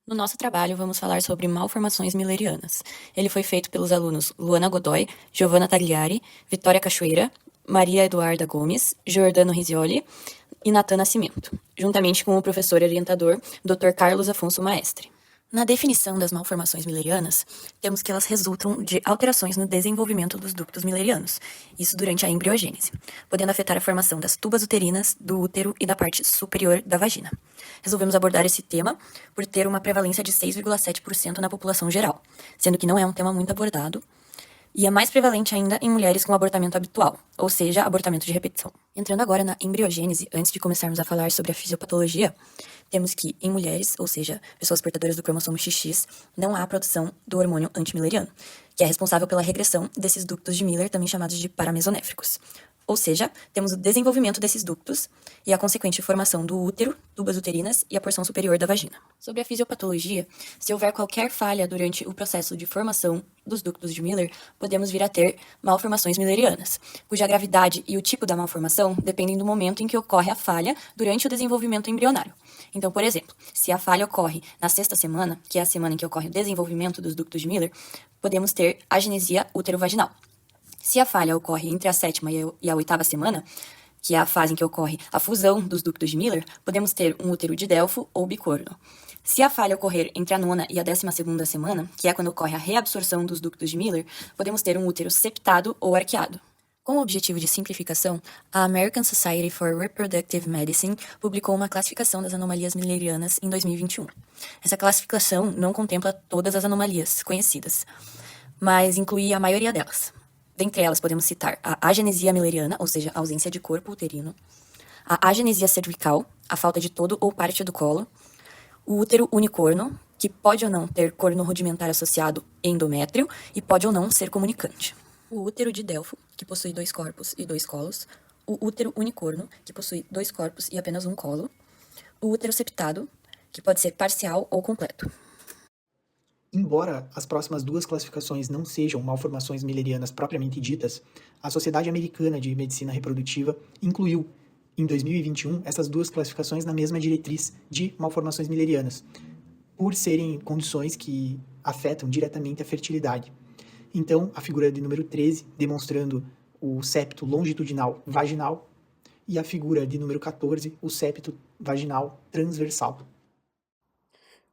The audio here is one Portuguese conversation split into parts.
No nosso trabalho, vamos falar sobre malformações millerianas. Ele foi feito pelos alunos Luana Godoy, Giovanna Tagliari, Vitória Cachoeira, Maria Eduarda Gomes, Giordano Risioli e Natan Nascimento, juntamente com o professor orientador Dr. Carlos Afonso Maestre. Na definição das malformações millerianas, temos que elas resultam de alterações no desenvolvimento dos ductos millerianos, isso durante a embriogênese, podendo afetar a formação das tubas uterinas, do útero e da parte superior da vagina. Resolvemos abordar esse tema por ter uma prevalência de 6,7% na população geral, sendo que não é um tema muito abordado, e é mais prevalente ainda em mulheres com abortamento habitual, ou seja, abortamento de repetição. Entrando agora na embriogênese, antes de começarmos a falar sobre a fisiopatologia, temos que, em mulheres, ou seja, pessoas portadoras do cromossomo XX, não há produção do hormônio antimilleriano, que é responsável pela regressão desses ductos de Miller, também chamados de paramesonéfricos. Ou seja, temos o desenvolvimento desses ductos e a consequente formação do útero, tubas uterinas e a porção superior da vagina. Sobre a fisiopatologia, se houver qualquer falha durante o processo de formação dos ductos de Miller, podemos vir a ter malformações millerianas, cuja gravidade e o tipo da malformação dependem do momento em que ocorre a falha durante o desenvolvimento embrionário. Então, por exemplo, se a falha ocorre na sexta semana, que é a semana em que ocorre o desenvolvimento dos ductos de Miller, podemos ter agenesia útero-vaginal. Se a falha ocorre entre a sétima e a oitava semana, que é a fase em que ocorre a fusão dos ductos de Miller, podemos ter um útero de Delfo ou bicorno. Se a falha ocorrer entre a nona e a 12ª semana, que é quando ocorre a reabsorção dos ductos de Miller, podemos ter um útero septado ou arqueado. Com o objetivo de simplificação, a American Society for Reproductive Medicine publicou uma classificação das anomalias millerianas em 2021. Essa classificação não contempla todas as anomalias conhecidas, mas inclui a maioria delas. Dentre elas, podemos citar a agenesia milleriana, ou seja, a ausência de corpo uterino, a agenesia cervical, a falta de todo ou parte do colo, o útero unicorno, que pode ou não ter corno rudimentar associado endométrio e pode ou não ser comunicante. O útero de Delfo, que possui 2 corpos e 2 colos, o útero unicorno, que possui 2 corpos e apenas um colo, o útero septado, que pode ser parcial ou completo. Embora as próximas duas classificações não sejam malformações millerianas propriamente ditas, a Sociedade Americana de Medicina Reprodutiva incluiu, em 2021, essas duas classificações na mesma diretriz de malformações millerianas, por serem condições que afetam diretamente a fertilidade. Então, a figura de número 13, demonstrando o septo longitudinal vaginal, e a figura de número 14, o septo vaginal transversal.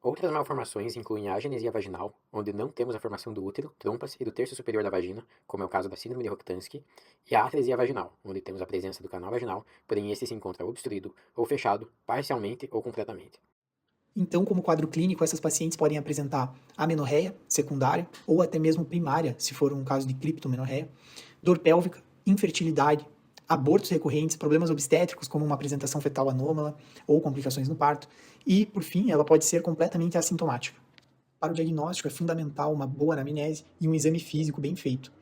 Outras malformações incluem a agenesia vaginal, onde não temos a formação do útero, trompas e do terço superior da vagina, como é o caso da síndrome de Rokitansky, e a atresia vaginal, onde temos a presença do canal vaginal, porém este se encontra obstruído ou fechado, parcialmente ou completamente. Então, como quadro clínico, essas pacientes podem apresentar amenorreia secundária ou até mesmo primária, se for um caso de criptomenorreia, dor pélvica, infertilidade, abortos recorrentes, problemas obstétricos, como uma apresentação fetal anômala ou complicações no parto, e, por fim, ela pode ser completamente assintomática. Para o diagnóstico, é fundamental uma boa anamnese e um exame físico bem feito.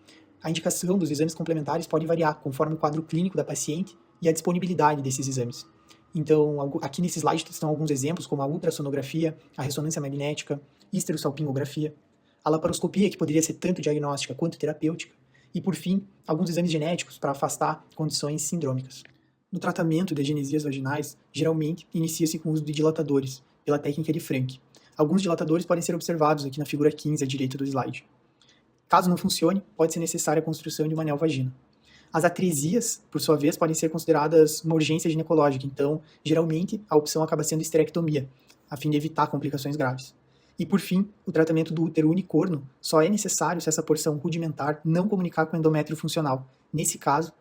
A indicação dos exames complementares pode variar conforme o quadro clínico da paciente e a disponibilidade desses exames. Então, aqui nesse slide estão alguns exemplos, como a ultrassonografia, a ressonância magnética, histerosalpingografia, a laparoscopia, que poderia ser tanto diagnóstica quanto terapêutica, e, por fim, alguns exames genéticos para afastar condições sindrômicas. No tratamento de agenesias vaginais, geralmente inicia-se com o uso de dilatadores, pela técnica de Frank. Alguns dilatadores podem ser observados aqui na figura 15 à direita do slide. Caso não funcione, pode ser necessária a construção de uma neovagina. As atresias, por sua vez, podem ser consideradas uma urgência ginecológica, então, geralmente, a opção acaba sendo esterectomia, a fim de evitar complicações graves. E, por fim, o tratamento do útero unicorno só é necessário se essa porção rudimentar não comunicar com o endométrio funcional. Nesse caso,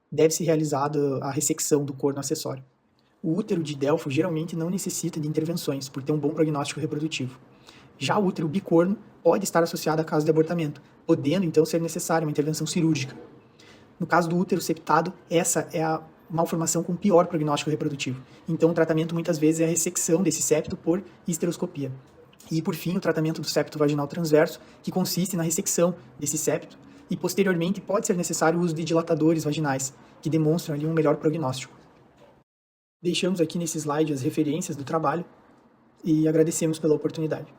deve ser realizada a ressecção do corno acessório. O útero de Delfo geralmente não necessita de intervenções, por ter um bom prognóstico reprodutivo. Já o útero bicorno pode estar associado a casos de abortamento, podendo então ser necessária uma intervenção cirúrgica. No caso do útero septado, essa é a malformação com pior prognóstico reprodutivo. Então, o tratamento muitas vezes é a ressecção desse septo por histeroscopia. E, por fim, o tratamento do septo vaginal transverso, que consiste na ressecção desse septo, e posteriormente pode ser necessário o uso de dilatadores vaginais, que demonstram ali um melhor prognóstico. Deixamos aqui nesse slide as referências do trabalho e agradecemos pela oportunidade.